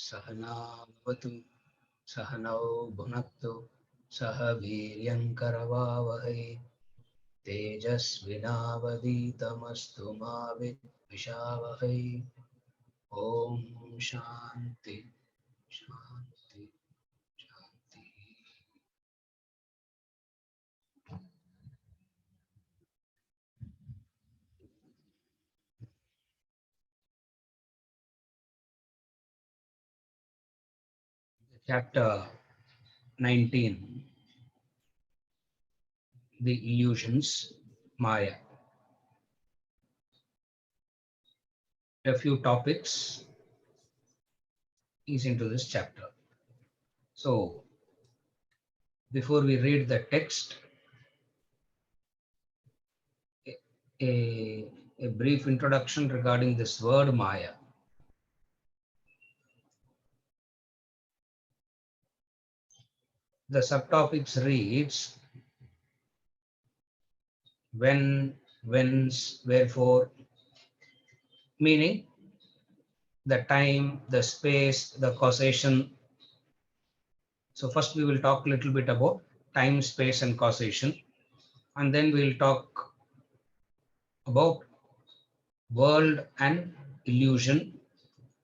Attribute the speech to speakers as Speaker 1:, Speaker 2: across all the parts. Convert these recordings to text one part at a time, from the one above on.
Speaker 1: सहनावतु सहनौ भुनक्तु सह वीर्यङ्करवावहै तेजस्विनावधीतमस्तु मा विद्विषावहै। ॐ शान्ति शान्ति शान्ति। Chapter 19, the illusions, Maya. A few topics is into this chapter. So, before we read the text, a brief introduction regarding this word Maya. The subtopics reads when, whence, wherefore, meaning the time, the space, the causation. So first we will talk a little bit about time, space, and causation, and then we'll talk about world and illusion,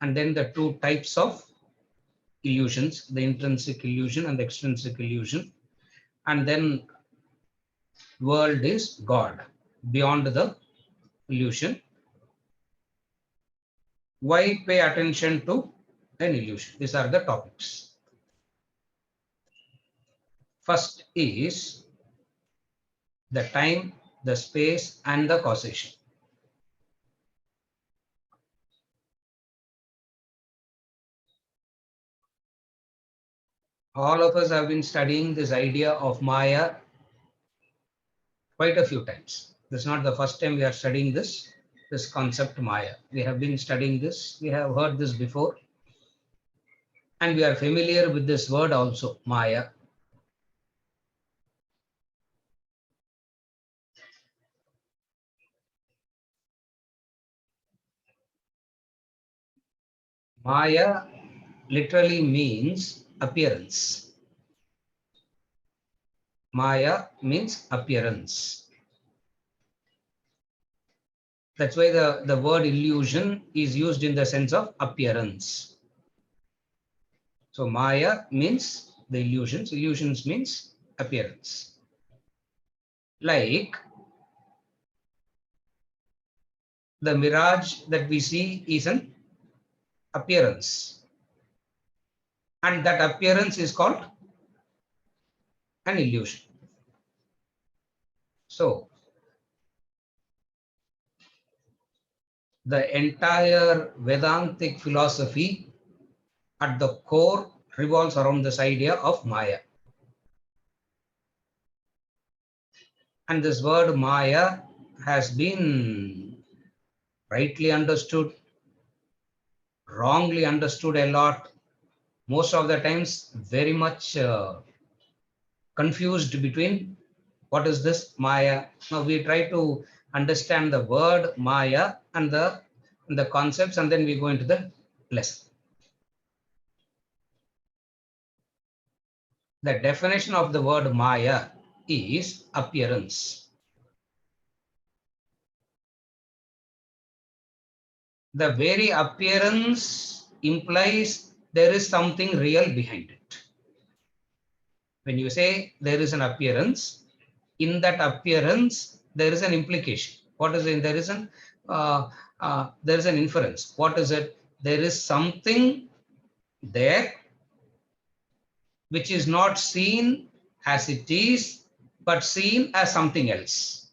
Speaker 1: and then the two types of illusions, the intrinsic illusion and the extrinsic illusion, and then world is God, beyond the illusion. Why pay attention to an illusion? These are the topics. First is the time, the space, and the causation. All of us have been studying this idea of Maya quite a few times. This is not the first time we are studying this concept Maya. We have been studying this, we have heard this before, and we are familiar with this word also, Maya. Maya literally means appearance. Maya means appearance. That's why the word illusion is used in the sense of appearance. So Maya means the illusions. Illusions means appearance. Like the mirage that we see is an appearance. And that appearance is called an illusion. So the entire Vedantic philosophy at the core revolves around this idea of Maya. And this word Maya has been rightly understood, wrongly understood a lot, most of the times very much confused between what is this Maya. Now we try to understand the word Maya and the concepts, and then we go into the lesson. The definition of the word Maya is appearance. The very appearance implies there is something real behind it. When you say there is an appearance, in that appearance there is an implication. What is it? There is an inference. What is it? There is something there which is not seen as it is, but seen as something else.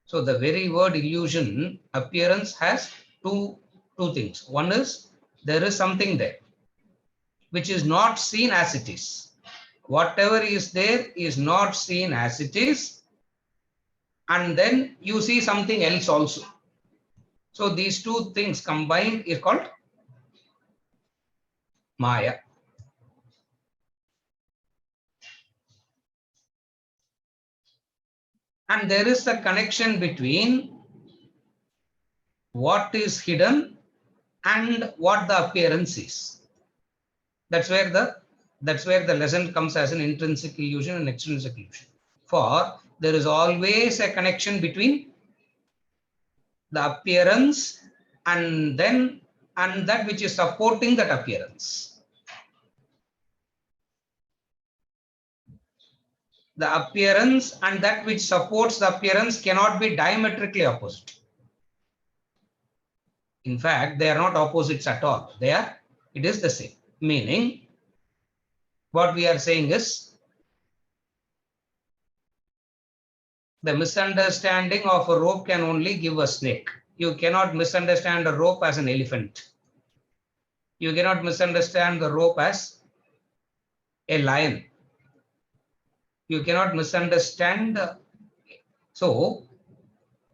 Speaker 1: So the very word illusion, appearance, has two things. One is there is something there which is not seen as it is. Whatever is there is not seen as it is, and then you see something else also. So these two things combined is called Maya. And there is a connection between what is hidden and what the appearance is. That's where the lesson comes as an intrinsic illusion and extrinsic illusion. For there is always a connection between the appearance and that which is supporting that appearance. The appearance and that which supports the appearance cannot be diametrically opposite. In fact, they are not opposites at all. It is the same. Meaning, what we are saying is, the misunderstanding of a rope can only give a snake. You cannot misunderstand a rope as an elephant. You cannot misunderstand the rope as a lion. You cannot misunderstand. So,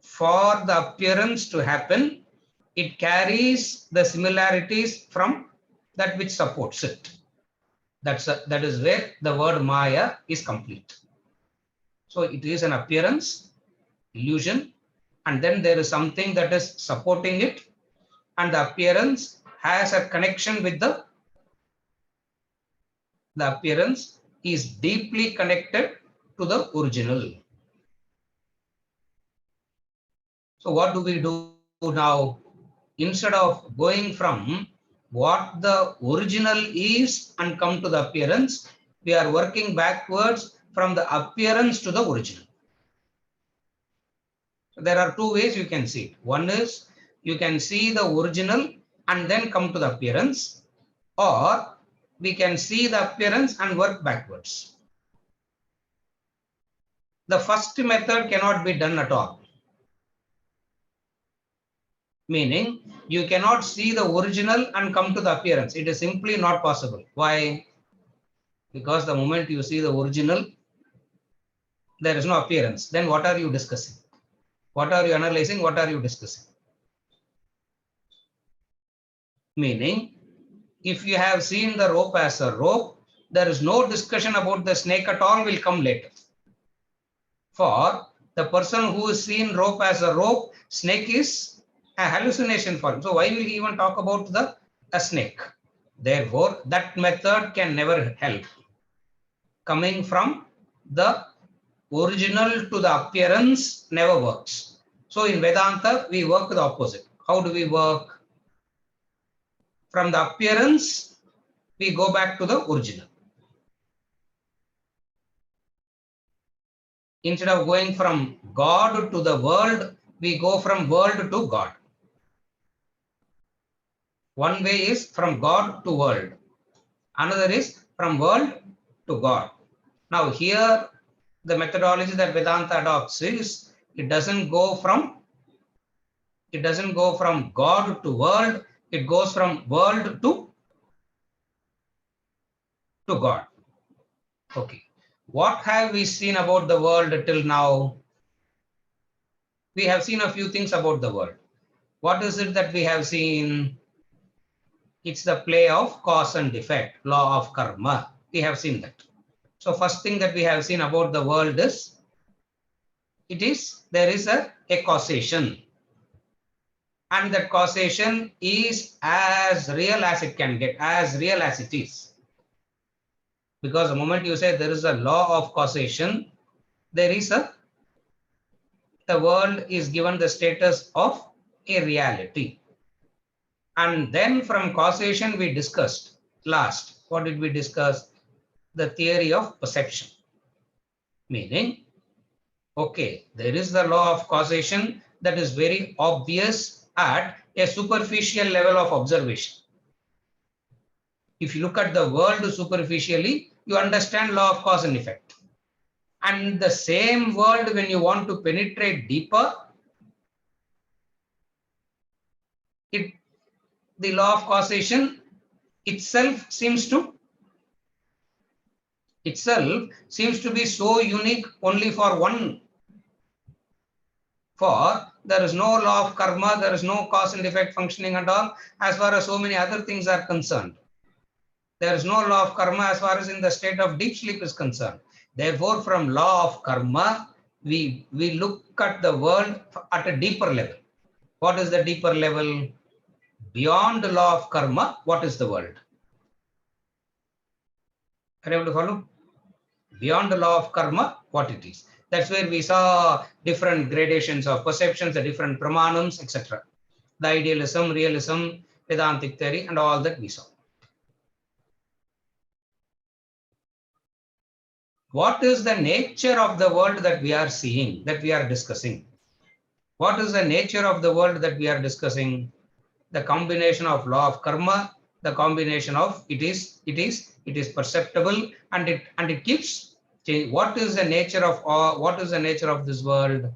Speaker 1: for the appearance to happen, it carries the similarities from that which supports it. That is where the word Maya is complete. So it is an appearance, illusion, and then there is something that is supporting it, and the appearance has a connection with the appearance is deeply connected to the original. So what do we do now? Instead of going from what the original is and come to the appearance, we are working backwards from the appearance to the original. So there are two ways you can see it. One is you can see the original and then come to the appearance, or we can see the appearance and work backwards. The first method cannot be done at all. Meaning you cannot see the original and come to the appearance. It is simply not possible. Why? Because the moment you see the original, there is no appearance. Then what are you discussing? What are you analyzing? What are you discussing? Meaning, if you have seen the rope as a rope, there is no discussion about the snake at all will come later. For the person who has seen rope as a rope, snake is a hallucination for him. So why will he even talk about a snake? Therefore, that method can never help. Coming from the original to the appearance never works. So in Vedanta, we work the opposite. How do we work? From the appearance, we go back to the original. Instead of going from God to the world, we go from world to God. One way is from God to world. Another is from world to God. Now here, the methodology that Vedanta adopts is it doesn't go from God to world, it goes from world to God. Okay. What have we seen about the world till now? We have seen a few things about the world. What is it that we have seen? It's the play of cause and effect, law of karma. We have seen that. So first thing that we have seen about the world is, there is a causation. And that causation is as real as it can get, as real as it is. Because the moment you say there is a law of causation, the world is given the status of a reality. And then from causation we discussed last. What did we discuss? The theory of perception. Meaning, okay, there is the law of causation that is very obvious at a superficial level of observation. If you look at the world superficially, you understand law of cause and effect. And the same world, when you want to penetrate deeper, the law of causation itself seems to be so unique only for one. For there is no law of karma, there is no cause and effect functioning at all as far as so many other things are concerned. There is no law of karma as far as in the state of deep sleep is concerned. Therefore, from law of karma, we look at the world at a deeper level. What is the deeper level? Beyond the law of karma, what is the world? Are you able to follow? Beyond the law of karma, what it is. That's where we saw different gradations of perceptions, the different pramanams, etc. The idealism, realism, Vedantic theory, and all that we saw. What is the nature of the world that we are seeing, that we are discussing? What is the nature of the world that we are discussing? The combination of law of karma, the combination of it is perceptible, and it keeps changing. What is the nature of this world?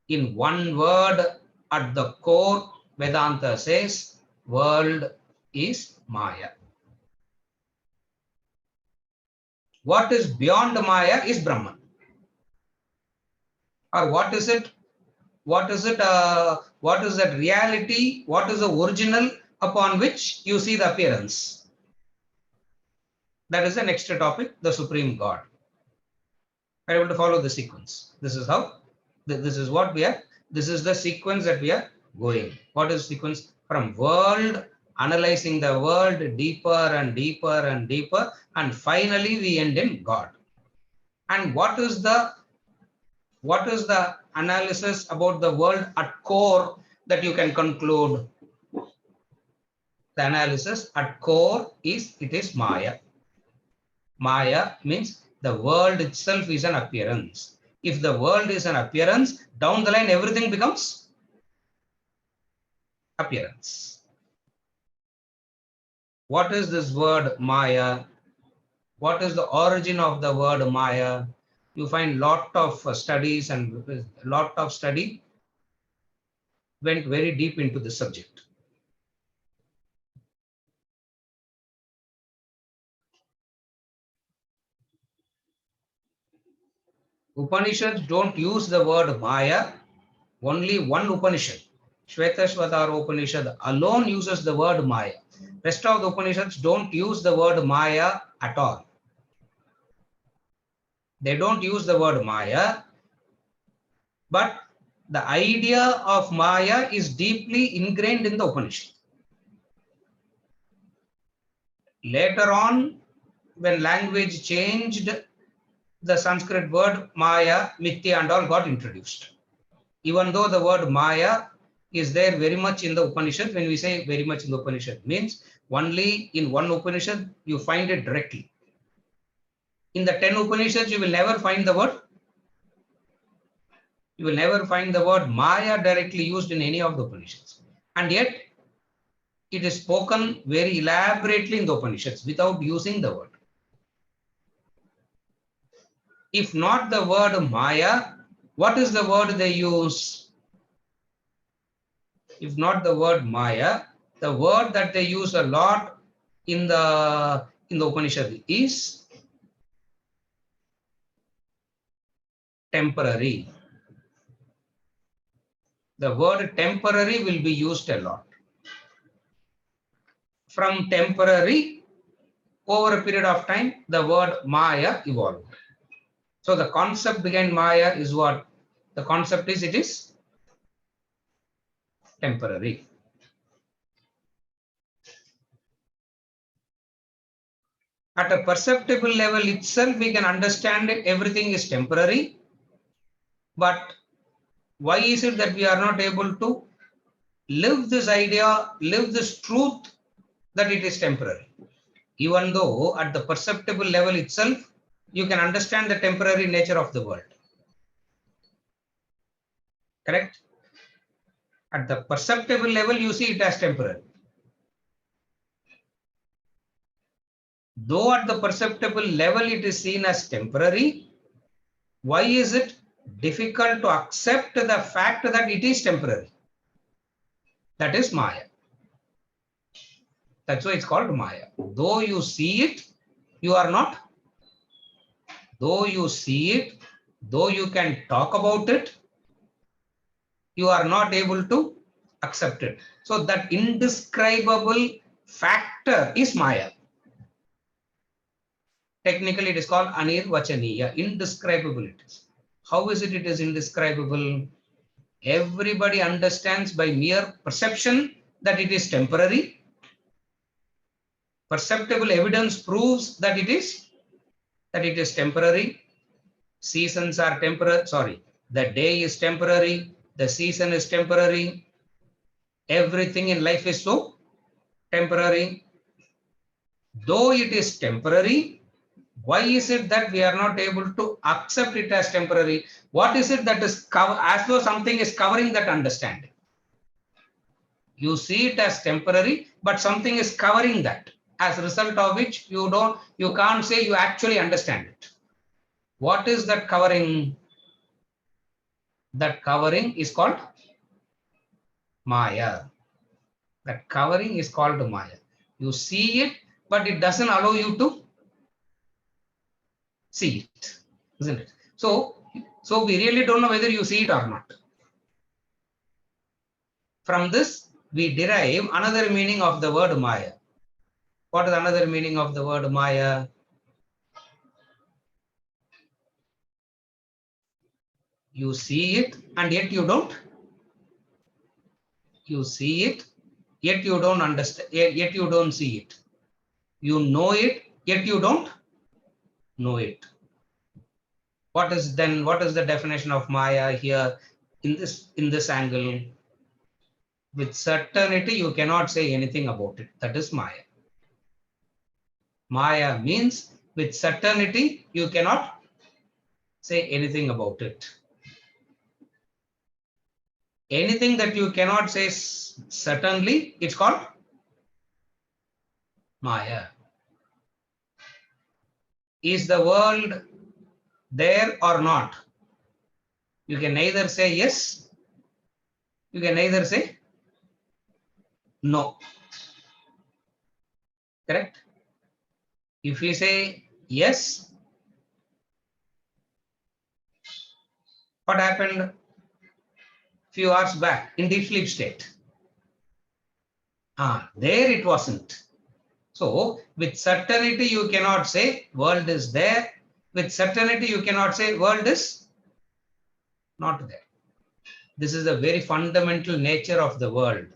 Speaker 1: In one word, at the core, Vedanta says, world is Maya. What is beyond Maya is Brahman. Or what is it? What is it? What is that reality? What is the original upon which you see the appearance? That is the next topic, the Supreme God. Are you able to follow the sequence? This is how, this is what we are, this is the sequence that we are going. What is sequence? From world, analyzing the world deeper and deeper and deeper, and finally we end in God. And what is the analysis about the world at core that you can conclude? The analysis at core is, it is Maya. Maya means the world itself is an appearance. If the world is an appearance, down the line everything becomes appearance. What is this word Maya? What is the origin of the word Maya? You find lot of studies, and lot of study went very deep into the subject. Upanishads don't use the word Maya. Only one Upanishad, Shvetashvatara Upanishad, alone uses the word Maya. Rest of the Upanishads don't use the word Maya at all. They don't use the word Maya, but the idea of Maya is deeply ingrained in the Upanishad. Later on, when language changed, the Sanskrit word Maya, Mithya and all got introduced. Even though the word Maya is there very much in the Upanishad, when we say very much in the Upanishad, means only in one Upanishad you find it directly. In the 10 Upanishads, you will never find the word. You will never find the word Maya directly used in any of the Upanishads. And yet, it is spoken very elaborately in the Upanishads without using the word. If not the word Maya, what is the word they use? If not the word Maya, the word that they use a lot in the Upanishad is temporary. The word temporary will be used a lot. From temporary, over a period of time, the word Maya evolved. So the concept behind Maya is what? The concept is, it is temporary. At a perceptible level itself, we can understand it, everything is temporary. But why is it that we are not able to live this idea, live this truth that it is temporary? Even though at the perceptible level itself, you can understand the temporary nature of the world. Correct? At the perceptible level, you see it as temporary. Though at the perceptible level it is seen as temporary, why is it difficult to accept the fact that it is temporary? That is Maya. That's why it's called Maya. Though you see it, you are not. Though you see it, though you can talk about it, you are not able to accept it. So that indescribable factor is Maya. Technically, it is called Anirvachaniya, indescribable it is. How is it is indescribable? Everybody understands by mere perception that it is temporary. Perceptible evidence proves that it is temporary. Seasons are temporary. Sorry, the day is temporary. The season is temporary. Everything in life is so temporary. Though it is temporary, why is it that we are not able to accept it as temporary? What is it that is as though something is covering that understanding? You see it as temporary, but something is covering that, as a result of which you can't say you actually understand it. What is that covering? That covering is called Maya. That covering is called Maya. You see it, but it doesn't allow you to see it, isn't it? So we really don't know whether you see it or not. From this, we derive another meaning of the word Maya. What is another meaning of the word Maya? You see it and yet you don't. You see it, yet you don't understand, yet you don't see it. You know it, yet you don't know it. What is the definition of Maya here in this angle? With certainty, you cannot say anything about it. That is Maya. Maya means with certainty, you cannot say anything about it. Anything that you cannot say certainly, it's called Maya. Is the world there or not? You can neither say yes, you can neither say no. Correct? If you say yes, what happened few hours back in deep sleep state? There it wasn't. So with certainty you cannot say world is there. With certainty you cannot say world is not there. This is the very fundamental nature of the world.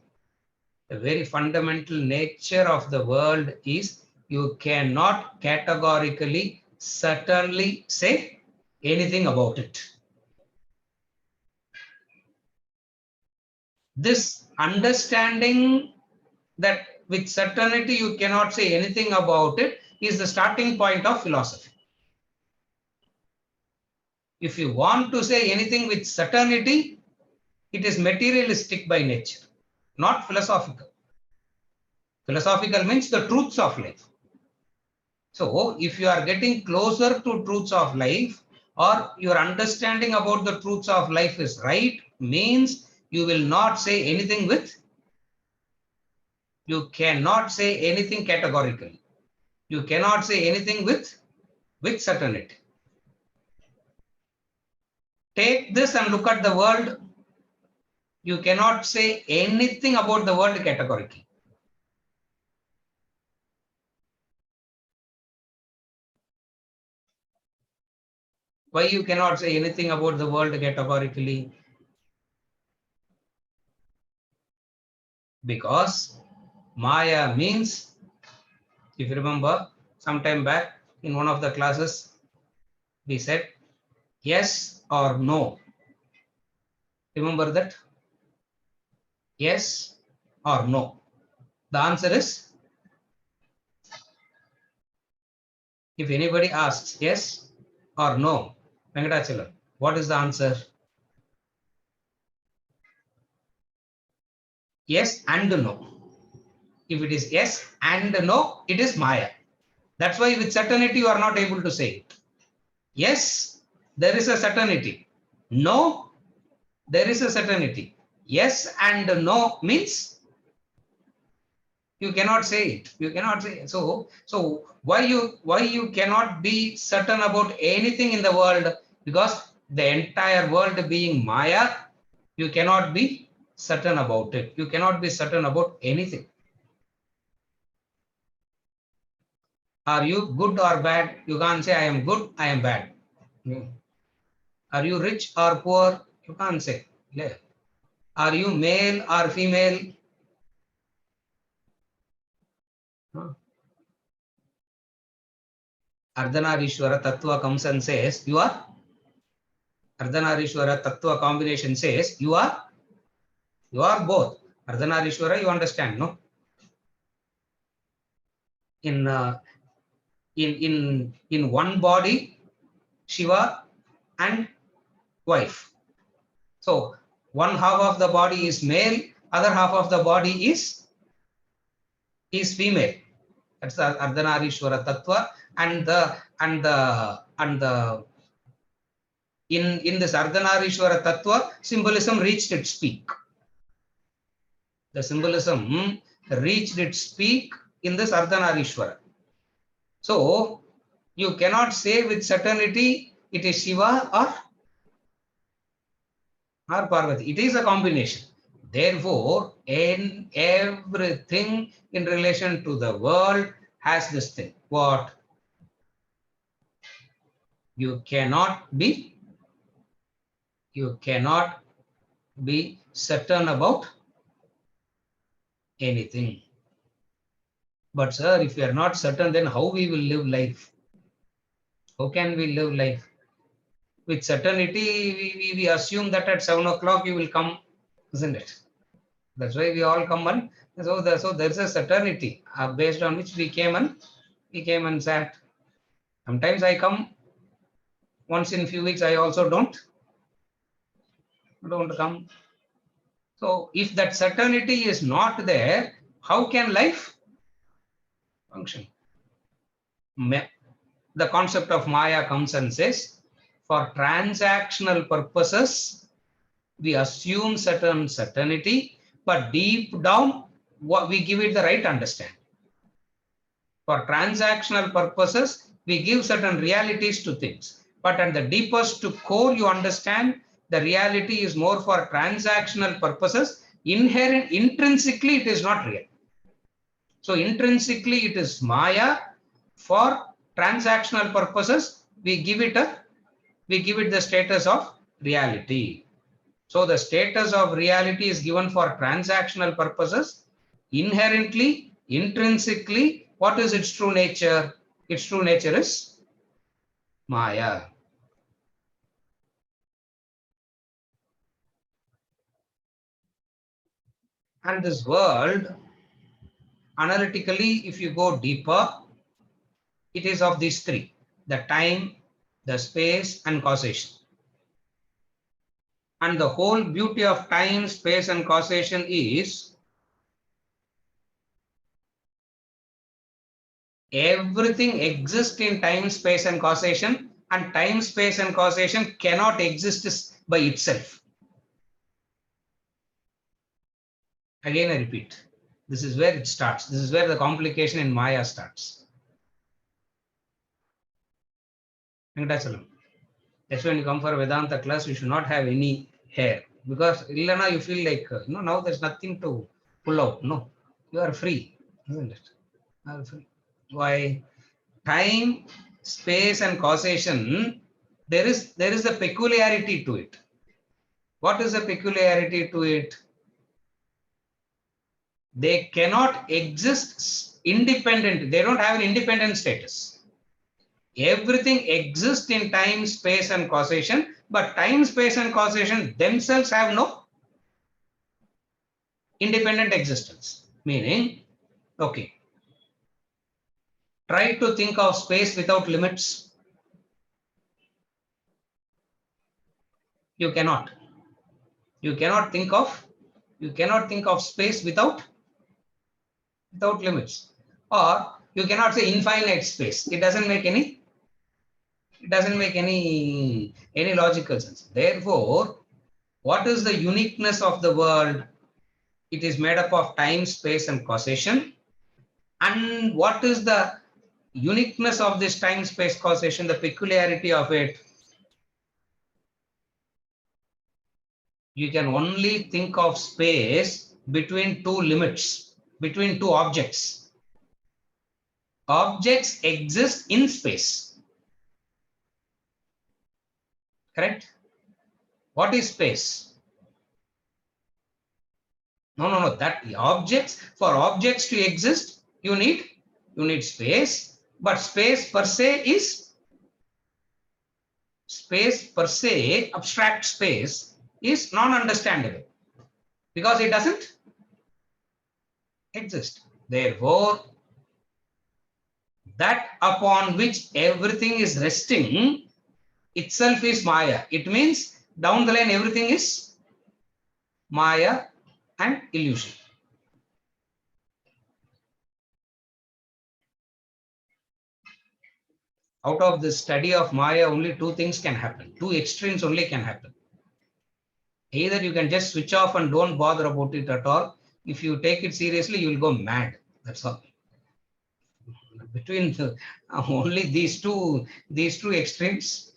Speaker 1: The very fundamental nature of the world is you cannot categorically, certainly say anything about it. This understanding that with certainty you cannot say anything about it is the starting point of philosophy. If you want to say anything with certainty, it is materialistic by nature, not philosophical. Philosophical means the truths of life. So if you are getting closer to truths of life, or your understanding about the truths of life is right, means you will not say anything with, you cannot say anything categorically. You cannot say anything with certainty. Take this and look at the world. You cannot say anything about the world categorically. Why you cannot say anything about the world categorically? Because Maya means, if you remember, sometime back in one of the classes, we said yes or no. Remember that? Yes or no. The answer is, if anybody asks yes or no, Venkatachalam, what is the answer? Yes and no. If it is yes and no, it is Maya. That's why with certainty you are not able to say it. Yes, there is a certainty. No, there is a certainty. Yes and no means you cannot say it. You cannot say it. So why you cannot be certain about anything in the world? Because the entire world being Maya, you cannot be certain about it. You cannot be certain about anything. Are you good or bad? You can't say I am good, I am bad. Are you rich or poor? You can't say. Are you male or female? Ardhanarishwara Tattva comes and says, you are Ardhanarishwara Tattva combination says, you are both. Ardhanarishwara, you understand, no? In one body, Shiva and wife. So one half of the body is male, other half of the body is female. That's the Ardhanarishwara Tattva, and in this Ardhanarishwara Tattva, symbolism reached its peak. The symbolism reached its peak in this Ardhanarishwara. So you cannot say with certainty it is Shiva or Parvati. It is a combination. Therefore, in everything in relation to the world has this thing. What? You cannot be certain about anything. But sir, if you are not certain, then how we will live life? How can we live life? With certainty, we assume that at 7 o'clock you will come, isn't it? That's why we all come and so there's a certainty based on which we came and sat. Sometimes I come once in a few weeks. I also don't come. So if that certainty is not there, how can life function? The concept of Maya comes and says, for transactional purposes, we assume certain certainty, but deep down, we give it the right understanding. For transactional purposes, we give certain realities to things, but at the deepest to core, you understand the reality is more for transactional purposes. Intrinsically, it is not real. So intrinsically, it is Maya. For transactional purposes, we give it the status of reality. So the status of reality is given for transactional purposes. Inherently, intrinsically, what is its true nature? Its true nature is Maya. And this world, analytically, if you go deeper, it is of these three: the time, the space, and causation. And the whole beauty of time, space, and causation is everything exists in time, space, and causation, and time, space, and causation cannot exist by itself. Again, I repeat, this is where it starts. This is where the complication in Maya starts. Venkatachalam. That's when you come for a Vedanta class, you should not have any hair, because Illana, you feel like, now there's nothing to pull out. No, you are free, isn't it? You are free. Why? Time, space, and causation, there is a peculiarity to it. What is the peculiarity to it? They cannot exist independent. They don't have an independent status. Everything exists in time, space, and causation, but time, space, and causation themselves have no independent existence. Meaning, okay, try to think of space without limits. You cannot. You cannot think of space without limits. Or you cannot say infinite space. It doesn't make any logical sense. Therefore, what is the uniqueness of the world? It is made up of time, space, and causation. And what is the uniqueness of this time, space, causation, the peculiarity of it? You can only think of space between two limits, between two objects. Objects exist in space. Correct? What is space? No. That objects, for objects to exist, you need space. But space per se, abstract space is non-understandable because it doesn't exist. Therefore, that upon which everything is resting itself is Maya. It means down the line everything is Maya and illusion. Out of the study of Maya, only two things can happen. Two extremes only can happen. Either you can just switch off and don't bother about it at all. If you take it seriously, you will go mad. That's all. Between only these two extremes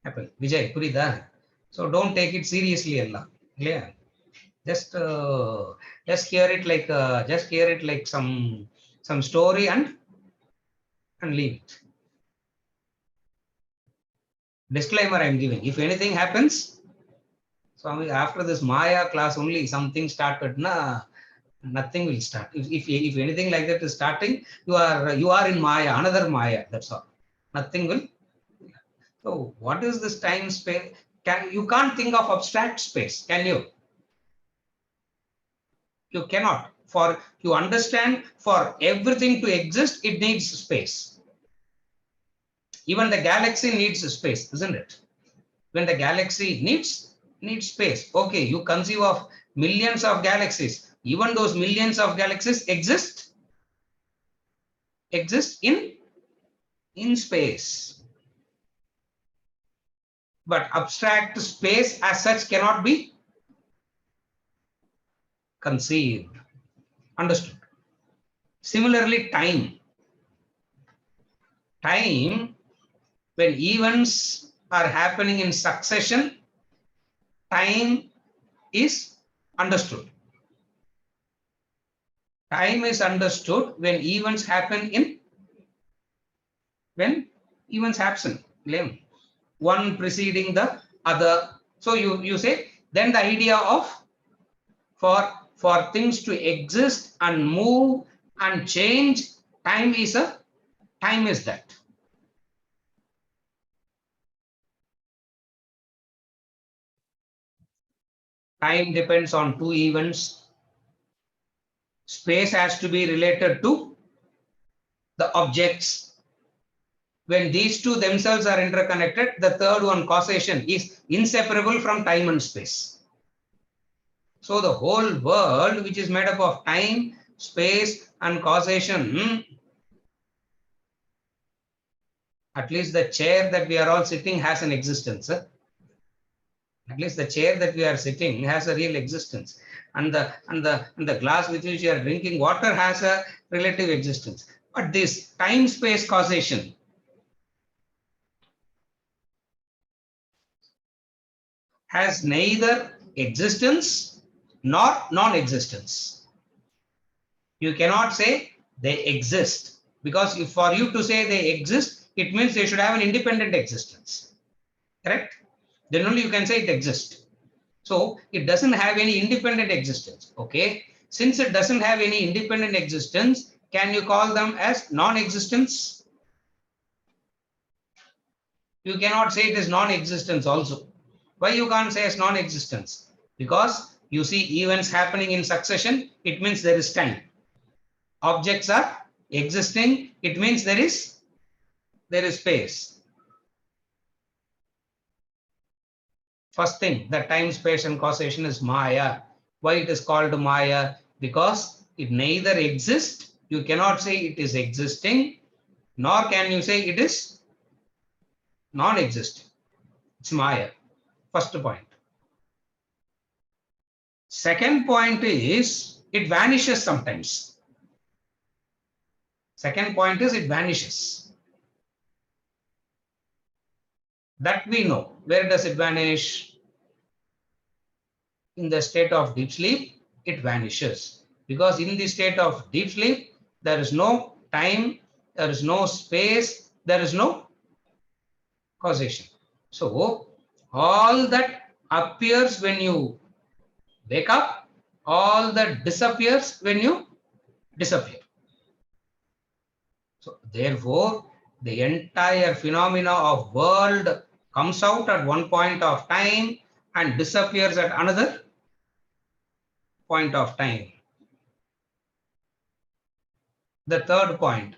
Speaker 1: happen. Vijay, Purida. So don't take it seriously, Allah. Clear? Just hear it like some story and leave it. Disclaimer I am giving. If anything happens, so after this Maya class only something started, nothing will start. If anything like that is starting, you are in Maya, another Maya. That's all. Nothing will. So what is this time space? You can't think of abstract space, can you? You cannot. For you understand, for everything to exist, it needs space. Even the galaxy needs space, isn't it? When the galaxy needs space, okay, you conceive of millions of galaxies. Even those millions of galaxies exist in space. But abstract space as such cannot be conceived. Understood? Similarly, time, when events are happening in succession, time is understood. Time is understood when events happen when events happen, one preceding the other. So you say, then the idea of for things to exist and move and change, time is that. Time depends on two events. Space has to be related to the objects. When these two themselves are interconnected, the third one, causation, is inseparable from time and space. So the whole world, which is made up of time, space, and causation, at least the chair that we are all sitting has an existence. At least the chair that we are sitting has a real existence. And the glass with which you are drinking water has a relative existence. But this time-space causation has neither existence nor non-existence. You cannot say they exist, because if for you to say they exist, it means they should have an independent existence. Correct? Then only you can say it exists. So it doesn't have any independent existence. Okay. Since it doesn't have any independent existence, can you call them as non-existence? You cannot say it is non-existence also. Why you can't say as non-existence? Because you see events happening in succession, it means there is time. Objects are existing, it means there is space. First thing, the time, space, and causation is Maya. Why it is called Maya? Because it neither exists, you cannot say it is existing, nor can you say it is non-existent. It's Maya. First point. Second point is it vanishes sometimes. Second point is it vanishes. That we know. Where does it vanish? In the state of deep sleep, it vanishes. Because in the state of deep sleep, there is no time, there is no space, there is no causation. So all that appears when you wake up, all that disappears when you disappear. So therefore, the entire phenomena of world comes out at one point of time and disappears at another point of time. The third point,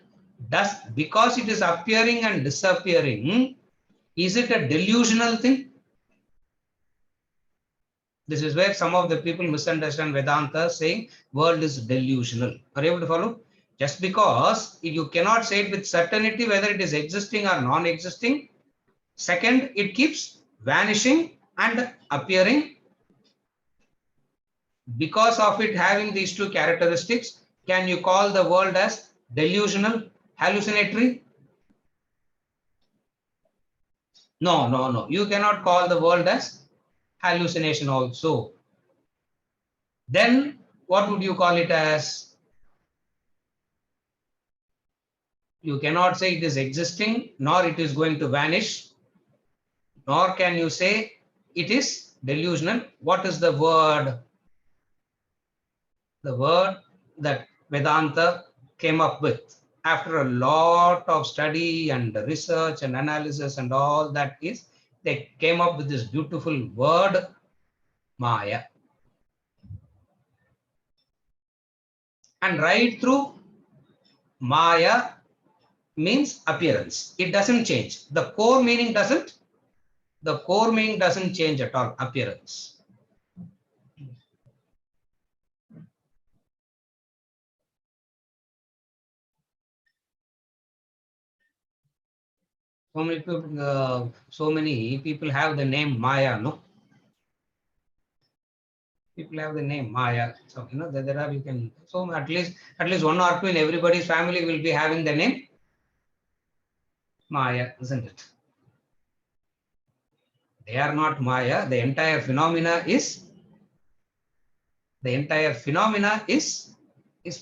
Speaker 1: because it is appearing and disappearing, is it a delusional thing? This is where some of the people misunderstand Vedanta, saying world is delusional. Are you able to follow? Just because you cannot say it with certainty whether it is existing or non-existing. Second, it keeps vanishing and appearing. Because of it having these two characteristics, can you call the world as delusional, hallucinatory? No, no, no. You cannot call the world as hallucination also. Then what would you call it as? You cannot say it is existing, nor it is going to vanish, nor can you say it is delusional. What is the word? The word that Vedanta came up with after a lot of study and research and analysis and all that is, they came up with this beautiful word, Maya. And right through, Maya means appearance. It doesn't change. The core meaning doesn't change at all, appearance. So many people have the name Maya, no? People have the name Maya. So there are, you can, so at least one or two in everybody's family will be having the name Maya, isn't it? They are not Maya. The entire phenomena is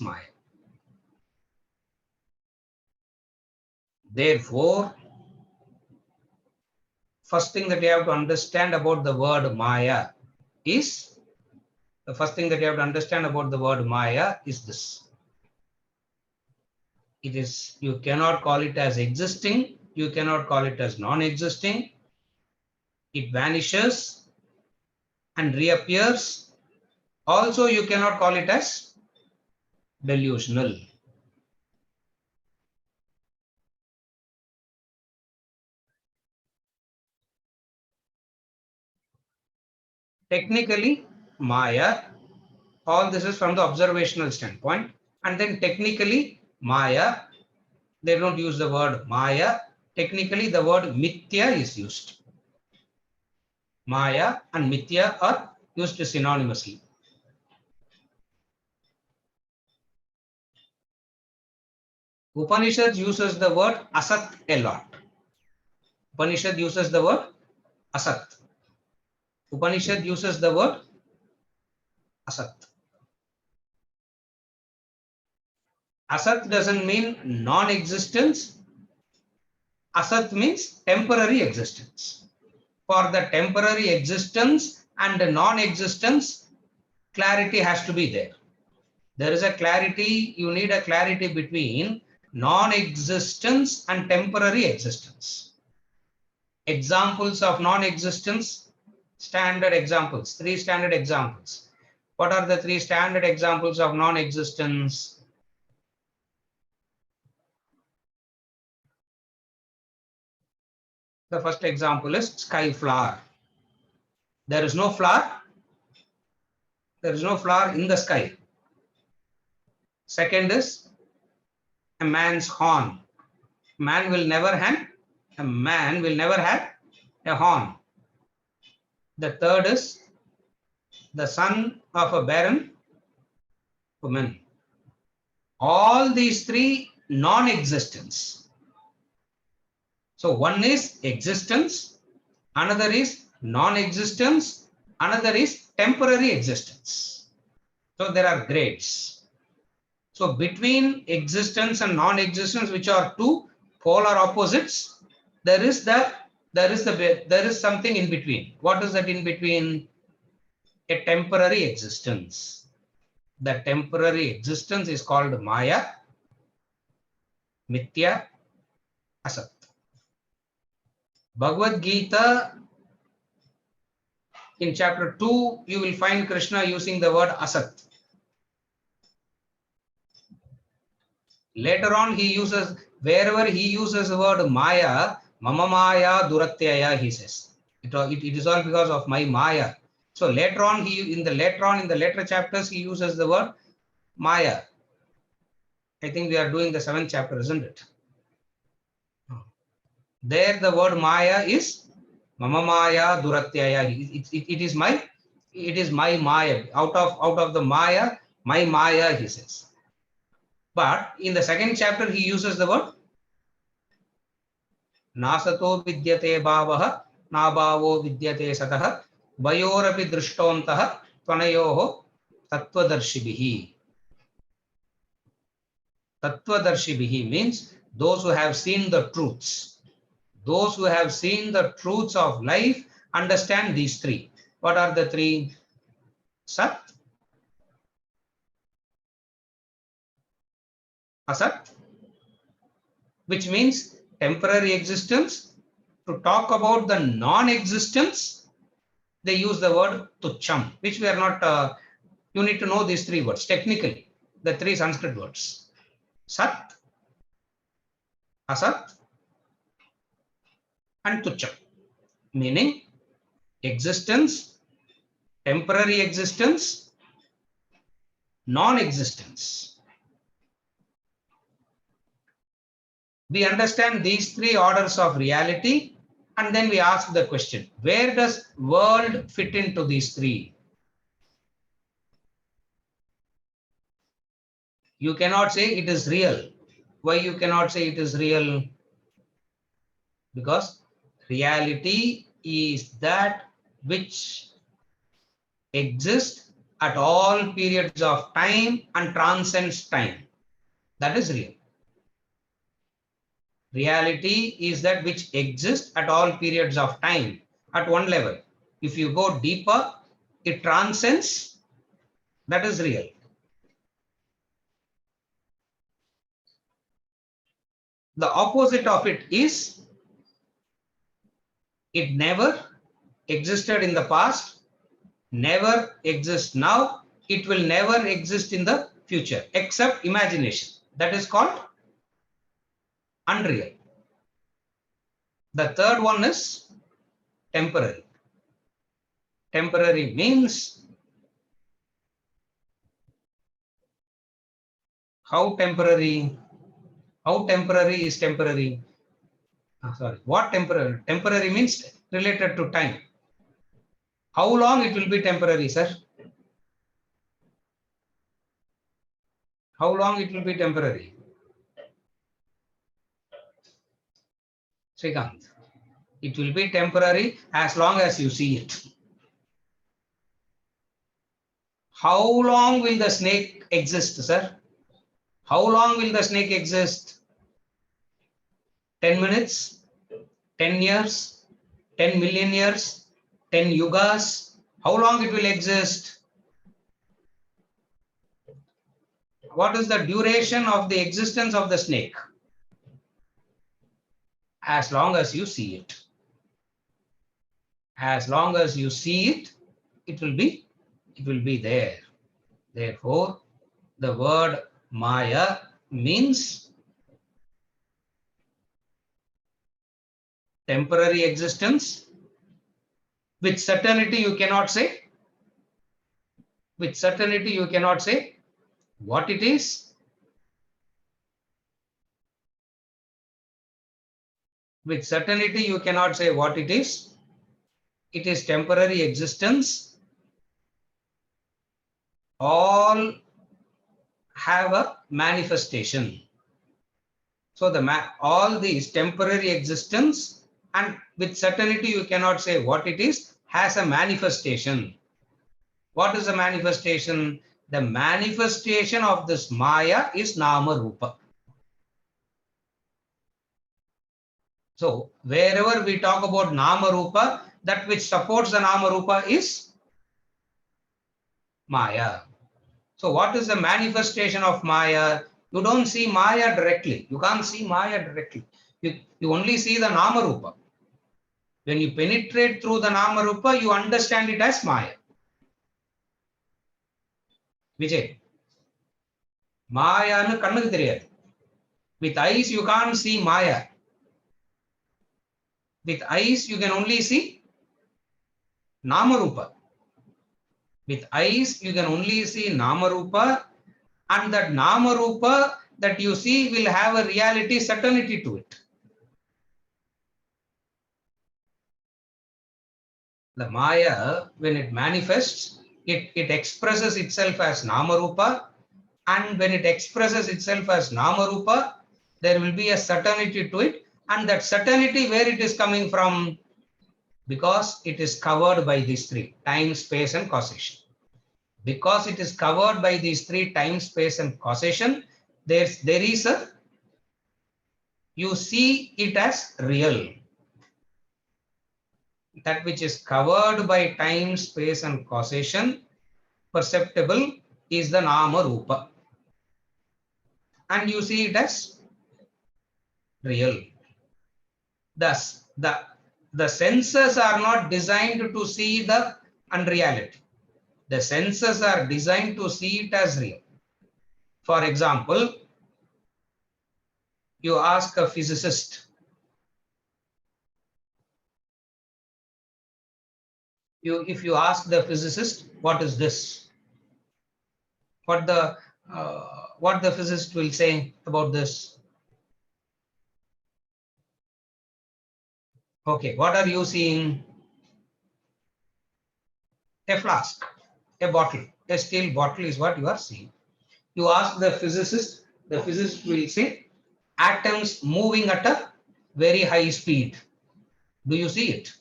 Speaker 1: Maya. Therefore, first thing that you have to understand about the word Maya is this. It is, you cannot call it as existing, you cannot call it as non-existing. It vanishes and reappears. Also, you cannot call it as delusional. Technically, Maya, all this is from the observational standpoint. And then technically, Maya, they don't use the word Maya. Technically, the word Mithya is used. Maya and Mithya are used synonymously. Upanishad uses the word Asat a lot. Upanishad uses the word Asat. Upanishad uses the word Asat. Asat doesn't mean non-existence. Asat means temporary existence. For the temporary existence and the non-existence, clarity has to be there. There is a clarity, you need a clarity between non-existence and temporary existence. Examples of non-existence, standard examples, 3 standard examples. What are the 3 standard examples of non-existence? The first example is sky flower. There is no flower. There is no flower in the sky. Second is a man's horn. A man will never have a horn. The third is the son of a barren woman. All these 3 non-existence. So one is existence, another is non-existence, another is temporary existence. So there are grades. So between existence and non-existence, which are 2 polar opposites, there is something in between. What is that in between? A temporary existence. The temporary existence is called Maya. Mithya, Asat. Bhagavad Gita, in chapter 2, you will find Krishna using the word Asat. Later on, he uses, wherever he uses the word Maya, Mama Maya Duratyaya, he says. It is all because of my Maya. So later on, in the later chapters, he uses the word Maya. I think we are doing the 7th chapter, isn't it? There the word Maya is Mama Maya Duratyaya. It is my Maya. Out of the Maya, my Maya, he says. But in the 2nd chapter, he uses the word Nasato vidyate bhavaha, nabhavo vidyate satah, vayorapi drishtontah, tvanayoho tattvadarshibhihi. Tattvadarshibhihi means those who have seen the truths. Those who have seen the truths of life understand these three. What are the three? Sat, Asat, which means temporary existence. To talk about the non-existence, they use the word tucham, which we are not, you need to know these three words technically, the three Sanskrit words. Sat, Asat, and tucham, meaning existence, temporary existence, non-existence. We understand these three orders of reality, and then we ask the question, where does world fit into these three? You cannot say it is real. Why you cannot say it is real? Because reality is that which exists at all periods of time and transcends time. That is real. Reality is that which exists at all periods of time at one level. If you go deeper, it transcends. That is real. The opposite of it is it never existed in the past, never exists now, it will never exist in the future except imagination. That is called unreal. The third one is temporary. Temporary means how temporary? How temporary is temporary? Sorry, what temporary? Temporary means related to time. How long it will be temporary, sir? How long it will be temporary? Srikanth, it will be temporary as long as you see it. How long will the snake exist, sir? How long will the snake exist? 10 minutes, 10 years, 10 million years, 10 yugas. How long it will exist? What is the duration of the existence of the snake? As long as you see it. As long as you see it, it will be there. Therefore, the word Maya means temporary existence. With certainty, you cannot say. With certainty, you cannot say what it is. With certainty, you cannot say what it is. It is temporary existence. All have a manifestation. So all these temporary existence, and with certainty you cannot say what it is, has a manifestation. What is the manifestation? The manifestation of this Maya is Nama Rupa. So wherever we talk about Nama Rupa, that which supports the Nama Rupa is Maya. So what is the manifestation of Maya? You don't see Maya directly. You can't see Maya directly. You only see the Nama Rupa. When you penetrate through the Nama Rupa, you understand it as Maya. Vijay. Maya nu kannukku theriyadu. With eyes, you can't see Maya. With eyes, you can only see Namarupa. With eyes, you can only see Namarupa, and that Namarupa that you see will have a reality, certainty to it. The Maya, when it manifests, it expresses itself as Namarupa, and when it expresses itself as Namarupa, there will be a certainty to it, and that certainty, where it is coming from? Because it is covered by these three: time, space, and causation. Because it is covered by these three: time, space, and causation, there is a, you see it as real. That which is covered by time, space, and causation, perceptible, is the Nama Rupa. And you see it as real. Thus, the senses are not designed to see the unreality. The senses are designed to see it as real. For example, you ask a physicist, if you ask the physicist, what is this? What the physicist will say about this? Okay, what are you seeing? A flask, a bottle, a steel bottle is what you are seeing. You ask the physicist will say atoms moving at a very high speed. Do you see it?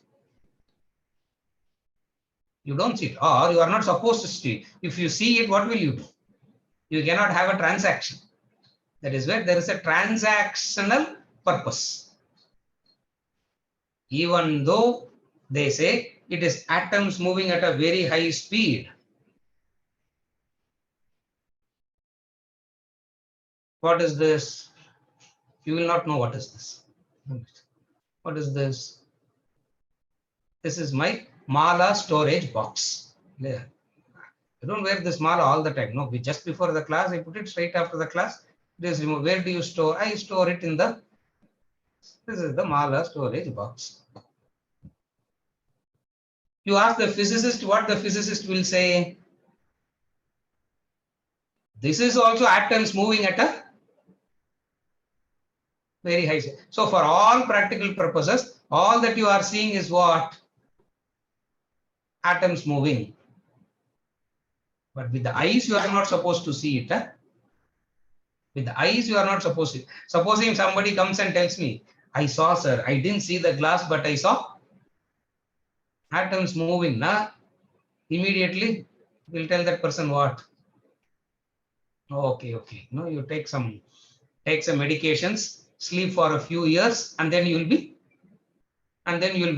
Speaker 1: You don't see it, or you are not supposed to see it. If you see it, what will you do? You cannot have a transaction. That is where there is a transactional purpose. Even though they say it is atoms moving at a very high speed. What is this? You will not know what is this. What is this? This is my mala storage box. I don't wear this mala all the time. No, just before the class, I put it straight after the class. It is removed. Where do you store? I store it in the, this is the mala storage box. You ask the physicist what the physicist will say. This is also atoms moving at a very high speed. So for all practical purposes, all that you are seeing is what? Atoms moving. But with the eyes, you are not supposed to see it. Huh? With the eyes, you are not supposed to. Supposing somebody comes and tells me, I saw, sir, I didn't see the glass, but I saw atoms moving. Nah? Immediately, we'll tell that person what? Okay. No, you take some medications, sleep for a few years, and then you'll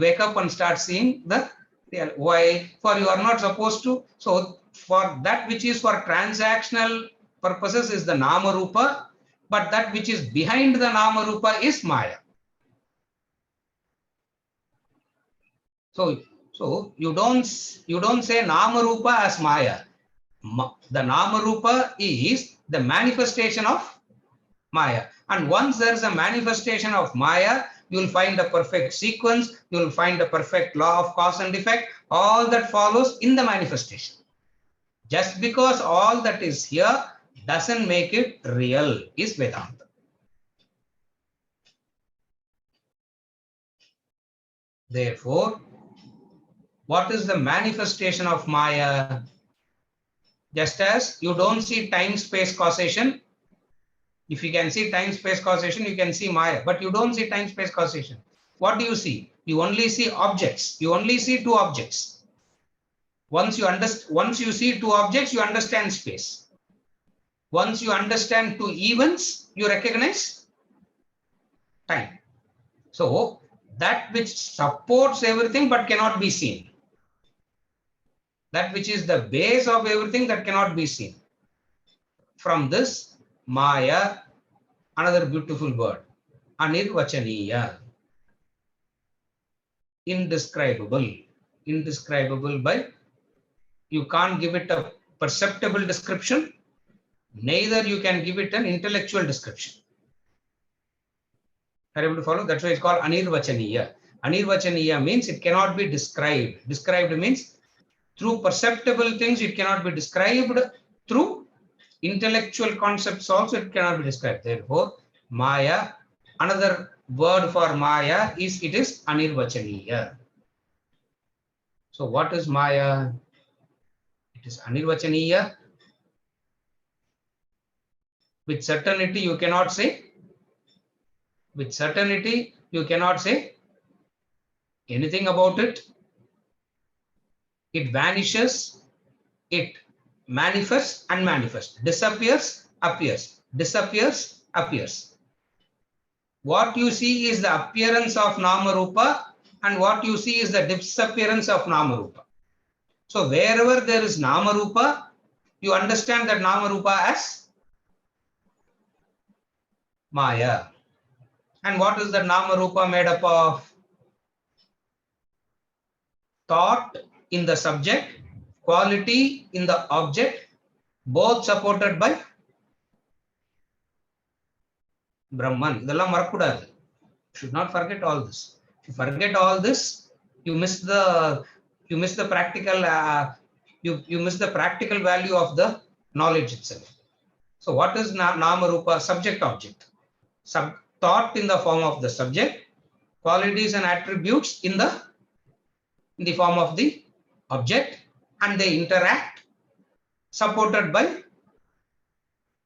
Speaker 1: wake up and start seeing the real. Why? For you are not supposed to. So for that which is for transactional purposes is the Nama Rupa, but that which is behind the Nama Rupa is Maya. So you don't say Nama Rupa as Maya. The Nama Rupa is the manifestation of Maya. And once there is a manifestation of Maya, you will find a perfect sequence, you will find a perfect law of cause and effect. All that follows in the manifestation. Just because all that is here doesn't make it real, is Vedanta. Therefore, what is the manifestation of Maya? Just as you don't see time-space causation. If you can see time-space causation, you can see Maya, but you don't see time-space causation. What do you see? You only see objects. You only see two objects. Once you see two objects, you understand space. Once you understand two events, you recognize time. So that which supports everything but cannot be seen. That which is the base of everything that cannot be seen. From this, Maya, another beautiful word, Anirvachaniya, indescribable. Indescribable by, you can't give it a perceptible description, neither you can give it an intellectual description. Are you able to follow? That's why it's called Anirvachaniya. Anirvachaniya means it cannot be described. Described means through perceptible things it cannot be described, through intellectual concepts also it cannot be described. Therefore, Maya, another word for Maya is, it is Anirvachaniya. So what is Maya? It is Anirvachaniya. With certainty you cannot say. With certainty you cannot say anything about it. It vanishes, it manifests, unmanifests, disappears, appears, disappears, appears. What you see is the appearance of Namarupa, and what you see is the disappearance of Namarupa. So wherever there is Namarupa, you understand that Namarupa as Maya. And what is the Namarupa made up of? Thought in the subject, quality in the object, both supported by Brahman. Idella marakudadu. Should not forget all this. If you forget all this, you miss the practical you miss the practical value of the knowledge itself. So what is Namarupa? Subject object. Thought in the form of the subject, qualities and attributes in the form of the object, and they interact, supported by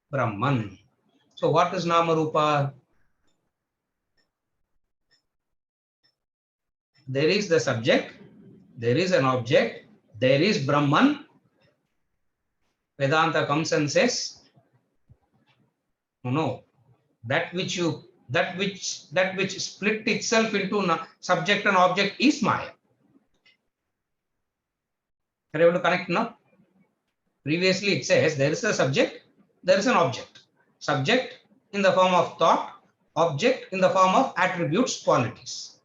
Speaker 1: Brahman. So what is Namarupa? There is the subject, there is an object, there is Brahman. Vedanta comes and says, no, that which split itself into subject and object is Maya. Are you able to connect now? Previously it says there is a subject, there is an object. Subject in the form of thought, object in the form of attributes, qualities.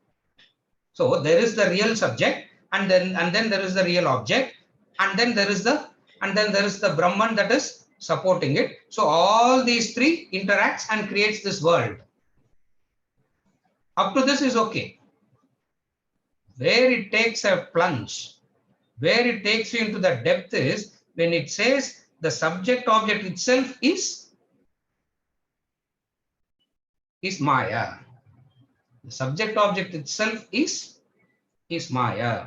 Speaker 1: So there is the real subject, and then there is the real object, and then there is the Brahman that is supporting it. So all these three interacts and creates this world. Up to this is okay. Where it takes a plunge, where it takes you into the depth is when it says the subject object itself is Maya. The subject object itself is Maya.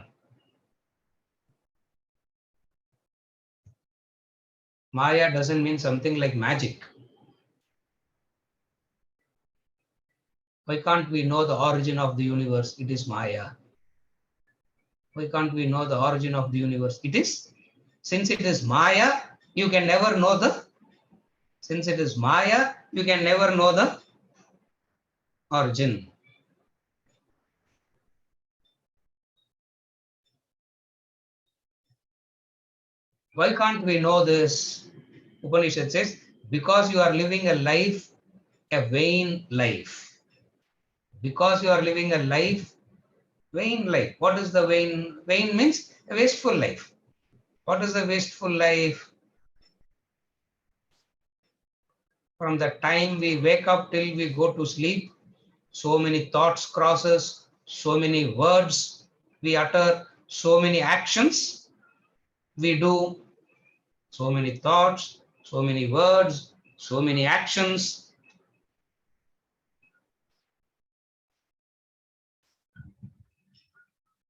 Speaker 1: Maya doesn't mean something like magic. Why can't we know the origin of the universe? It is Maya. Why can't we know the origin of the universe? It is, since it is Maya, you can never know the, since it is Maya, you can never know the origin. Why can't we know this? Upanishad says, because you are living a life, a vain life. Because you are living a life, vain life. What is the vain? Vain means a wasteful life. What is the wasteful life? From the time we wake up till we go to sleep, so many thoughts crosses, so many words we utter, so many actions we do, so many thoughts, so many words, so many actions.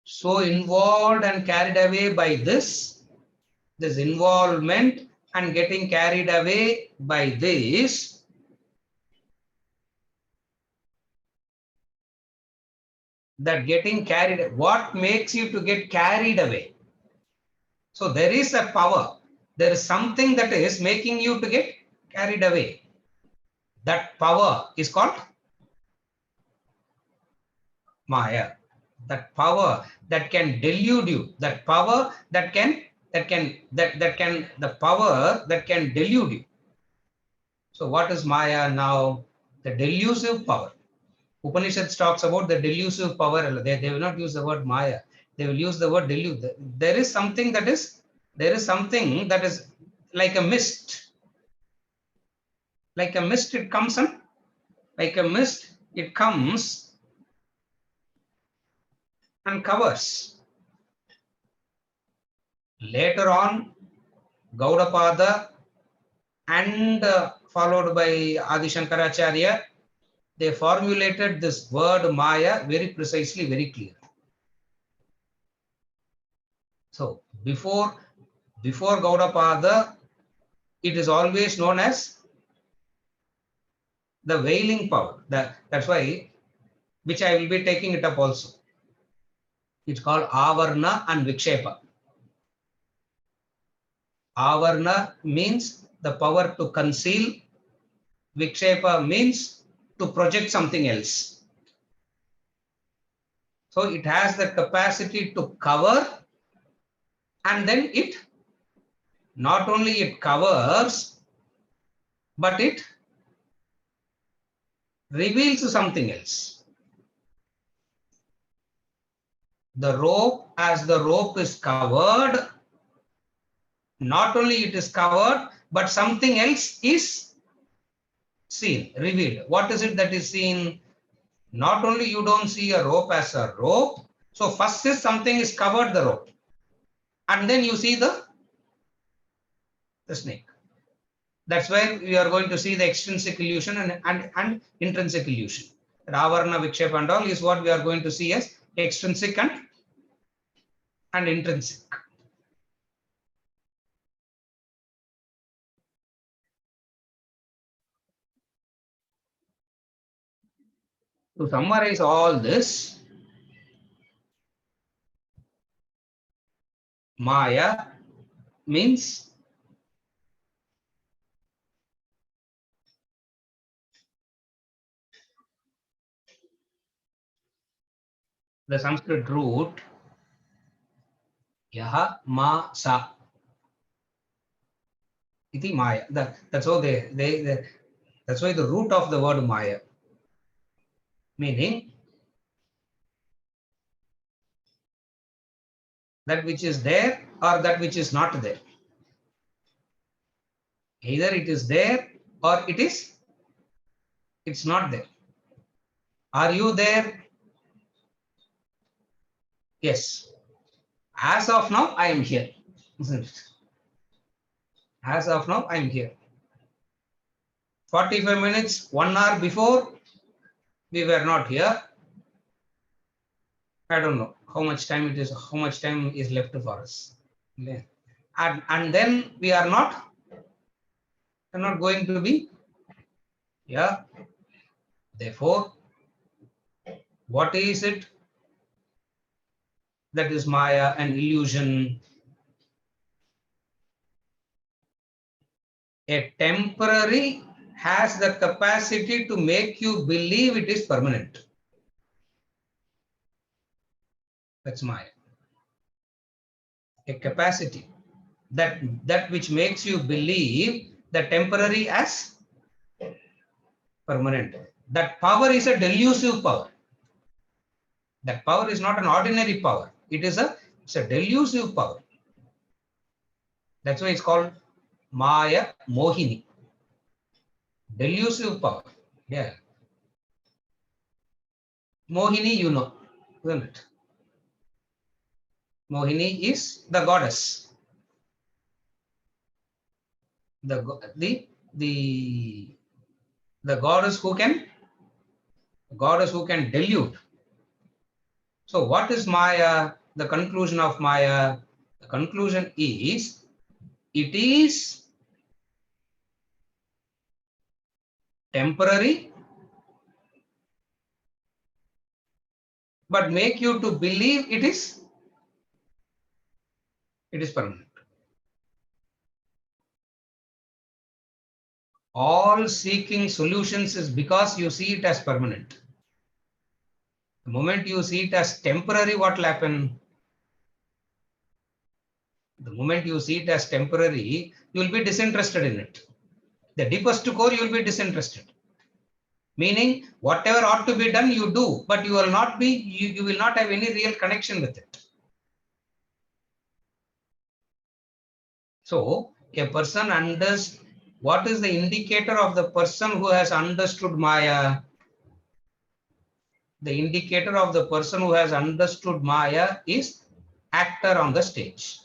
Speaker 1: So involved and carried away by this involvement and getting carried away by this, that getting carried, what makes you to get carried away? So there is a power, there is something that is making you to get carried away. That power is called Maya. That power that can delude you, that power that can the power that can delude you. So what is Maya now? The delusive power. Upanishads talks about the delusive power. They will not use the word Maya. They will use the word delude. There is something that is like a mist. Like a mist, it comes in. Like a mist, it comes and covers. Later on, Gaudapada and followed by Adi Shankaracharya, they formulated this word Maya very precisely, very clear. So before Gaudapada, it is always known as the veiling power. That's why, which I will be taking it up also. It's called Avarna and Vikshepa. Avarna means the power to conceal. Vikshepa means to project something else. So it has the capacity to cover, and then it not only it covers, but it reveals something else. The rope, as the rope is covered, not only it is covered, but something else is seen, revealed. What is it that is seen? Not only you don't see a rope as a rope. So first is something is covered the rope. And then you see the snake. That's where we are going to see the extrinsic illusion and intrinsic illusion. Ravarna, Vikshepa and all is what we are going to see as extrinsic and intrinsic. To summarize all this, Maya means the Sanskrit root Yaha Ma Sa. Iti Maya. That's how that's why the root of the word Maya. Meaning that which is there or that which is not there. Either it is there or it's not there. Are you there? Yes. As of now, I am here. Isn't it? As of now, I am here. 45 minutes, 1 hour before, we were not here. I don't know how much time it is, how much time is left for us. And then we are not going to be. Yeah. Therefore, what is it? That is Maya, an illusion. A temporary has the capacity to make you believe it is permanent. That's Maya. A capacity that which makes you believe the temporary as permanent. That power is a delusive power. That power is not an ordinary power. It's a delusive power. That's why it's called Maya Mohini. Delusive power. Yeah. Mohini, you know, isn't it? Mohini is the goddess. The goddess who can delude. So what is Maya? The conclusion of Maya? The conclusion is it is temporary, but make you to believe it is permanent. All seeking solutions is because you see it as permanent. The moment you see it as temporary, what will happen? The moment you see it as temporary, you will be disinterested in it. The deepest core, you will be disinterested. Meaning, whatever ought to be done, you do, but you will not be, you will not have any real connection with it. So, a person understands, what is the indicator of the person who has understood Maya? The indicator of the person who has understood Maya is actor on the stage.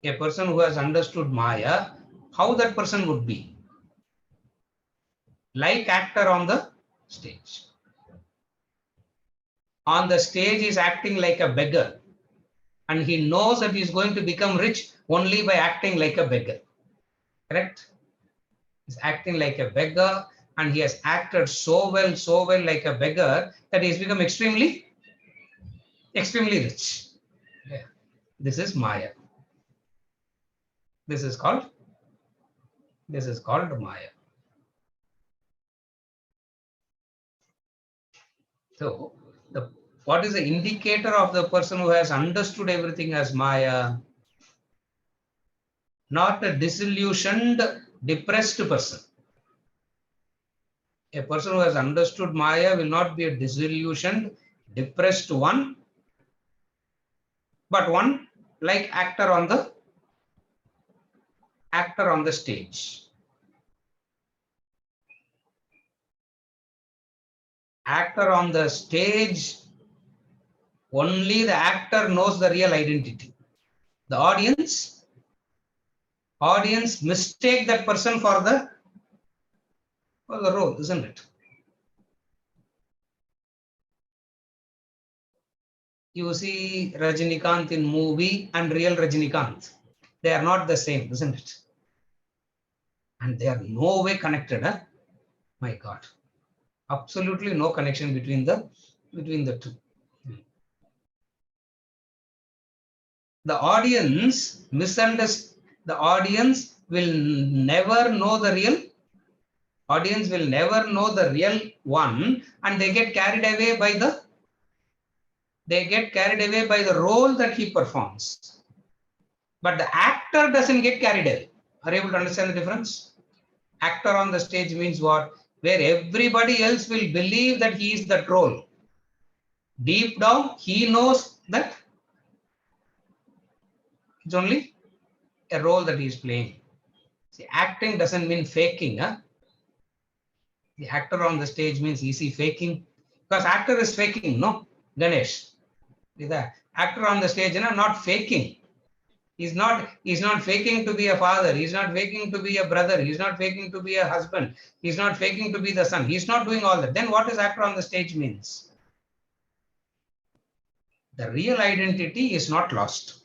Speaker 1: A person who has understood Maya, how that person would be? Like actor on the stage. On the stage, he is acting like a beggar. And he knows that he is going to become rich only by acting like a beggar. Correct? He's acting like a beggar, and he has acted so well like a beggar that he has become extremely rich. Yeah. This is Maya. This is called Maya. So, what is the indicator of the person who has understood everything as Maya? Not a disillusioned, depressed person. A person who has understood Maya will not be a disillusioned, depressed one, but one like actor on the stage. Actor on the stage, only the actor knows the real identity. The audience mistake that person for the role, isn't it? You see Rajinikanth in movie and real Rajinikanth. They are not the same, isn't it? And they are no way connected. Huh? My God. Absolutely no connection between the two. The audience misunderstands. The audience will never know the real. Audience will never know the real one, and they get carried away by the. They get carried away by the role that he performs. But the actor doesn't get carried away. Are you able to understand the difference? Actor on the stage means what? Where everybody else will believe that he is that role. Deep down, he knows that it's only a role that he is playing. See, acting doesn't mean faking. Huh? The actor on the stage means easy faking. Because actor is faking, no? Ganesh. The actor on the stage, not faking. He's not faking to be a father. He's not faking to be a brother. He's not faking to be a husband. He's not faking to be the son. He's not doing all that. Then what is actor on the stage means? The real identity is not lost.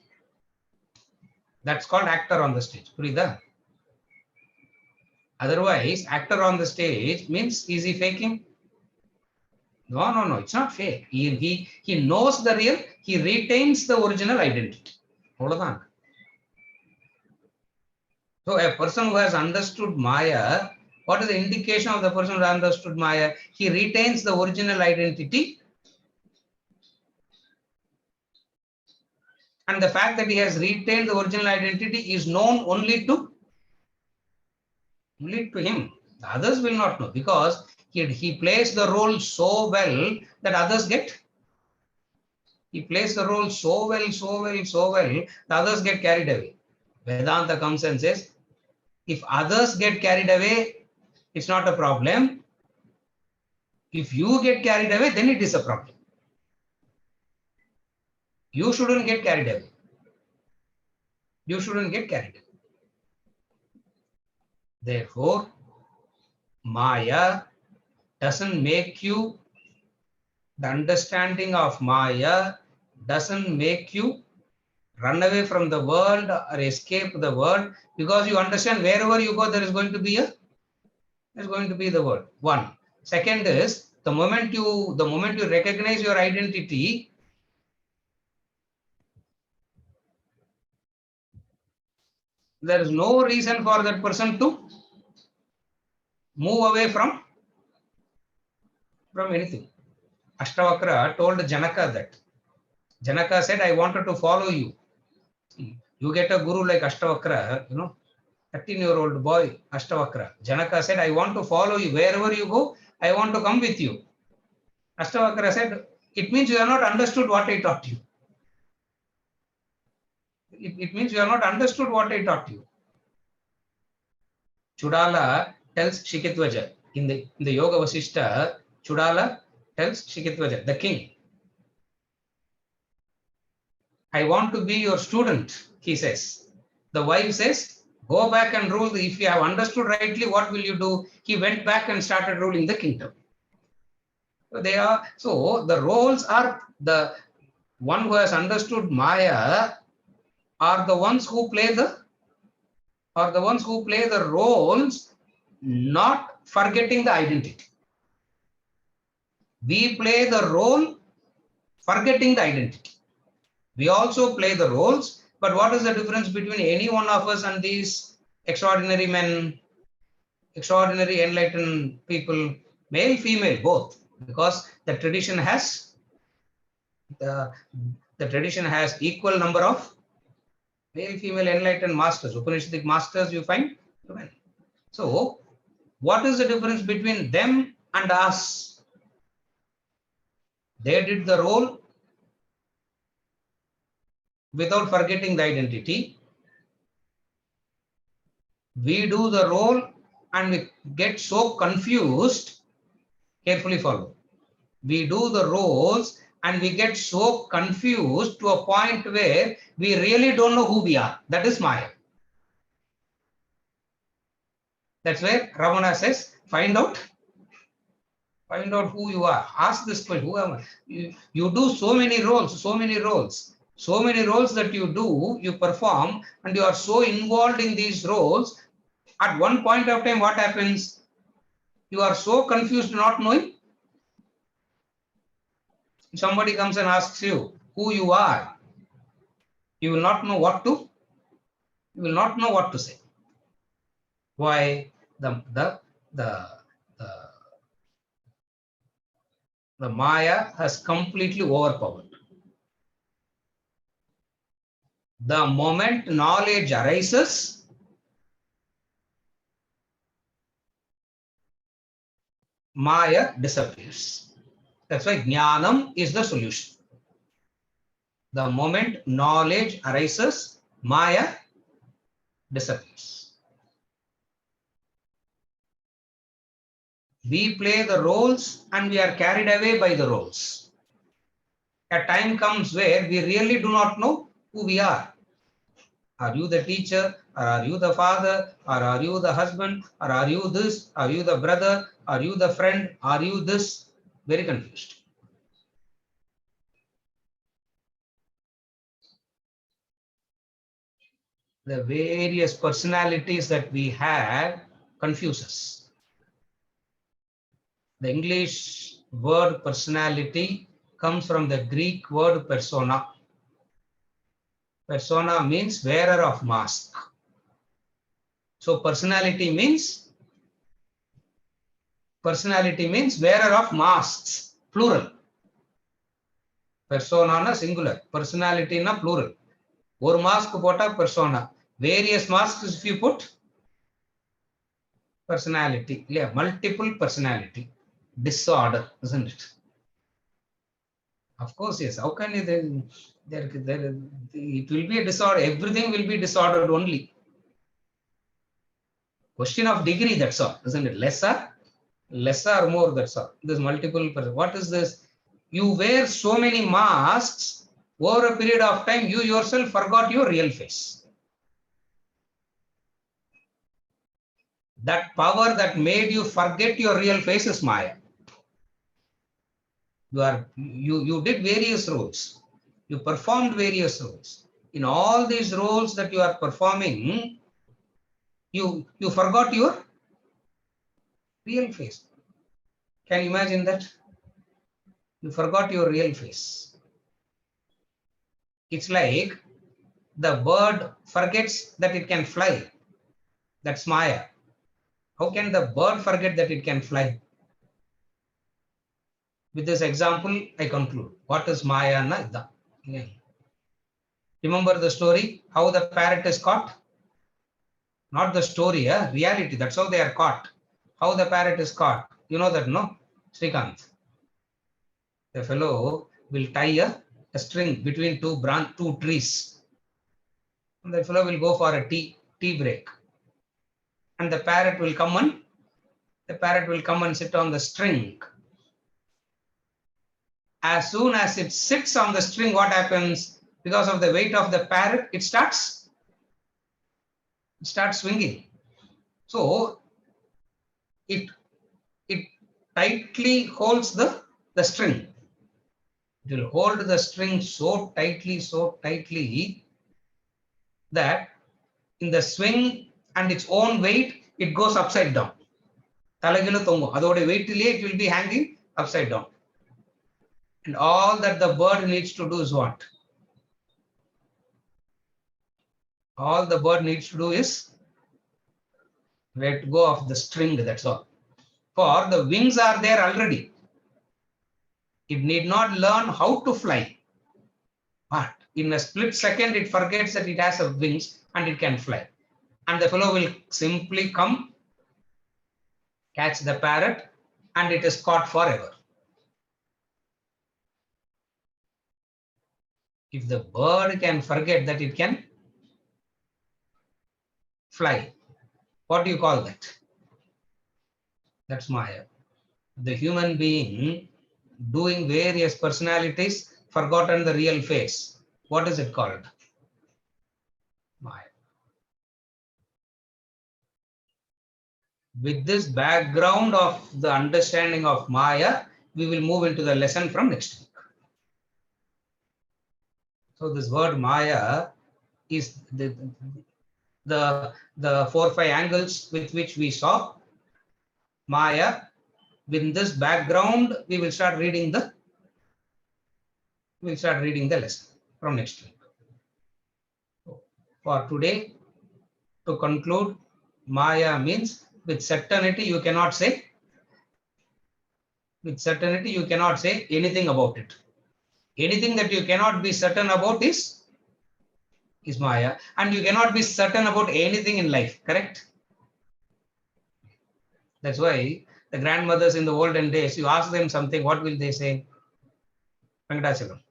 Speaker 1: That's called actor on the stage. Purida? Otherwise, actor on the stage means is he faking? No, it's not fake. He knows the real, he retains the original identity. So a person who has understood Maya, what is the indication of the person who has understood Maya? He retains the original identity. And the fact that he has retained the original identity is known only to him. The others will not know, because he plays the role so well that others get. He plays the role so well, the others get carried away. Vedanta comes and says, if others get carried away, it's not a problem. If you get carried away, then it is a problem. You shouldn't get carried away. You shouldn't get carried away. Therefore, Maya doesn't make you, the understanding of Maya doesn't make you run away from the world or escape the world, because you understand wherever you go, there is going to be the world. One. Second is, the moment you recognize your identity, there is no reason for that person to move away from anything. Ashtavakra told Janaka that. Janaka said, I wanted to follow you. You get a guru like Ashtavakra, 13-year-old boy, Ashtavakra. Janaka said, I want to follow you. Wherever you go, I want to come with you. Ashtavakra said, it means you have not understood what I taught you. It means you have not understood what I taught you. Chudala tells Shikitvaja. In the Yoga Vasishta, Chudala tells Shikitvaja, the king. I want to be your student, he says. The wife says, go back and rule. If you have understood rightly, what will you do? He went back and started ruling the kingdom. So the roles are the one who has understood Maya are the ones who play the roles, not forgetting the identity. We play the role, forgetting the identity. We also play the roles, but what is the difference between any one of us and these extraordinary men, extraordinary enlightened people, male, female, both? Because the tradition has equal number of male, female enlightened masters, Upanishadic masters you find. So, what is the difference between them and us? They did the role without forgetting the identity. We do the role and we get so confused. Carefully follow. We do the roles and we get so confused to a point where we really don't know who we are. That is Maya. That's where Ramana says, find out who you are. Ask this question, who am I? You do so many roles that you do, you perform, and you are so involved in these roles. At one point of time, what happens? You are so confused, not knowing. If somebody comes and asks you who you are, you will not know what to. You will not know what to say. Why? The Maya has completely overpowered. The moment knowledge arises, Maya disappears. That's why Jnanam is the solution. The moment knowledge arises, Maya disappears. We play the roles and we are carried away by the roles. A time comes where we really do not know who we are. Are you the teacher? Or are you the father? Or are you the husband? Or are you this? Are you the brother? Are you the friend? Are you this? Very confused. The various personalities that we have confuse us. The English word personality comes from the Greek word persona. Persona means wearer of mask. So personality means wearer of masks, plural. Persona na singular, personality na plural. One mask pota persona. Various masks if you put personality. Yeah, multiple personality. Disorder, isn't it? Of course, yes. How can it will be a disorder? Everything will be disordered only. Question of degree, that's all, isn't it? Lesser or more, that's all. There's multiple. What is this? You wear so many masks over a period of time, you yourself forgot your real face. That power that made you forget your real face is Maya. You did various roles. You performed various roles. In all these roles that you are performing, you forgot your real face. Can you imagine that? You forgot your real face. It's like the bird forgets that it can fly. That's Maya. How can the bird forget that it can fly? With this example, I conclude. What is Maya? It Remember the story, how the parrot is caught? Not the story, reality. That's how they are caught. How the parrot is caught. You know that, no? Srikanth. The fellow will tie a string between two trees. And the fellow will go for a tea break. And the parrot will come and sit on the string. As soon as it sits on the string, what happens? Because of the weight of the parrot, it starts swinging. So it tightly holds the string. It will hold the string so tightly that in the swing and its own weight, it goes upside down. It will be hanging upside down. And all that the bird needs to do is what? All the bird needs to do is let go of the string, that's all. For the wings are there already. It need not learn how to fly. But in a split second, it forgets that it has a wings and it can fly. And the fellow will simply come, catch the parrot, and it is caught forever. If the bird can forget that it can fly, what do you call that? That's Maya. The human being doing various personalities, forgotten the real face. What is it called? Maya. With this background of the understanding of Maya, we will move into the lesson from next week. So this word Maya is the 4-5 angles with which we saw Maya. With this background, we will start reading the lesson from next week. For today, to conclude, Maya means with certainty you cannot say. With certainty you cannot say anything about it. Anything that you cannot be certain about is Maya, and you cannot be certain about anything in life, correct? That's why the grandmothers in the olden days, you ask them something, what will they say? Venkatachalam.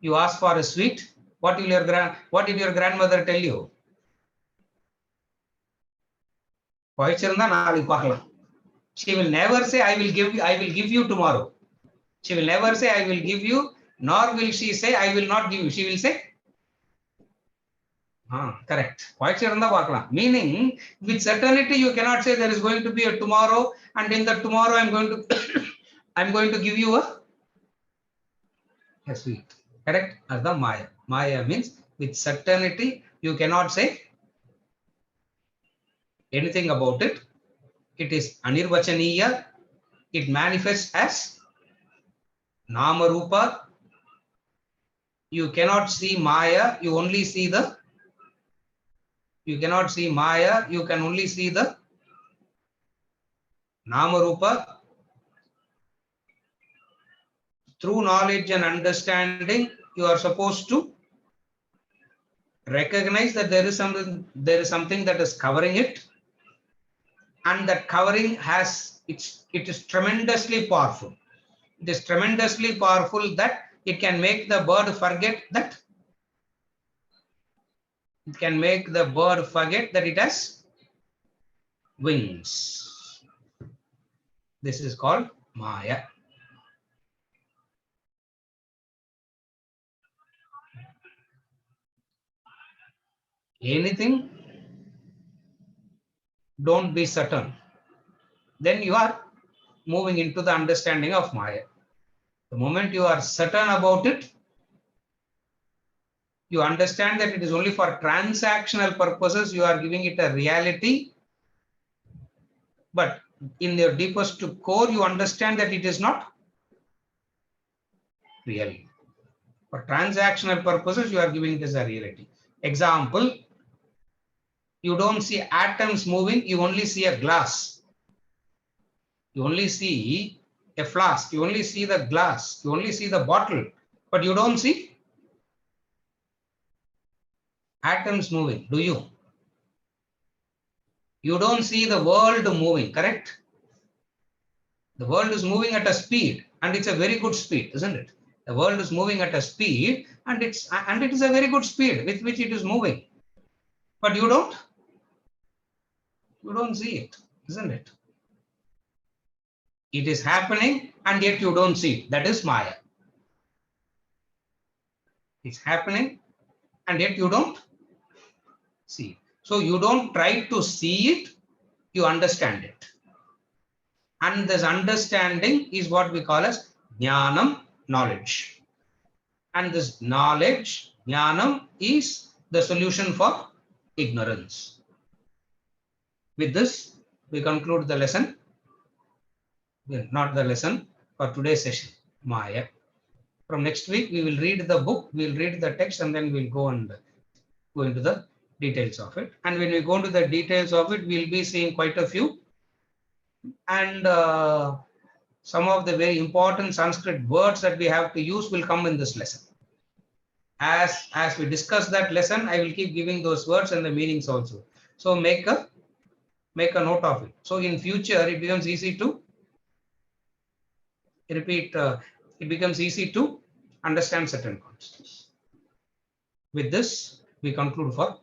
Speaker 1: You ask for a sweet, what did your grandmother tell you? She will never say, I will give you tomorrow. She will never say, I will give you, nor will she say, I will not give you. She will say, correct. Meaning, with certainty, you cannot say there is going to be a tomorrow, and in the tomorrow, I'm going to give you a sweet. Correct? As the Maya. Maya means with certainty, you cannot say anything about it. It is anirvachaniya. It manifests as Nama Rupa. You cannot see Maya. You only see the. You cannot see Maya. You can only see the Nama Rupa. Through knowledge and understanding, you are supposed to recognize that there is something that is covering it, and that covering has it is tremendously powerful. It is tremendously powerful that it can make the bird forget that. It can make the bird forget that it has wings. This is called Maya. Anything, don't be certain. Then you are moving into the understanding of Maya. The moment you are certain about it, you understand that it is only for transactional purposes, you are giving it a reality. But in your deepest core, you understand that it is not real. For transactional purposes, you are giving it as a reality. Example, you don't see atoms moving, you only see a glass. You only see a flask, you only see the glass, you only see the bottle, but you don't see atoms moving, do you? You don't see the world moving, correct? The world is moving at a speed, and it's a very good speed, isn't it? The world is moving at a speed, and it is a very good speed with which it is moving. But you don't see it, isn't it? It is happening, and yet you don't see it. That is Maya. It's happening, and yet you don't see it. So you don't try to see it, you understand it. And this understanding is what we call as jnanam, knowledge. And this knowledge, jnanam, is the solution for ignorance. With this, we conclude the lesson. Well, not the lesson, for today's session, Maya. From next week, we will read the book, we'll read the text, and then we'll go into the details of it. And when we go into the details of it, we'll be seeing quite a few. And some of the very important Sanskrit words that we have to use will come in this lesson. As we discuss that lesson, I will keep giving those words and the meanings also. So make a note of it. So in future, it becomes easy to repeat. It becomes easy to understand certain concepts. With this, we conclude for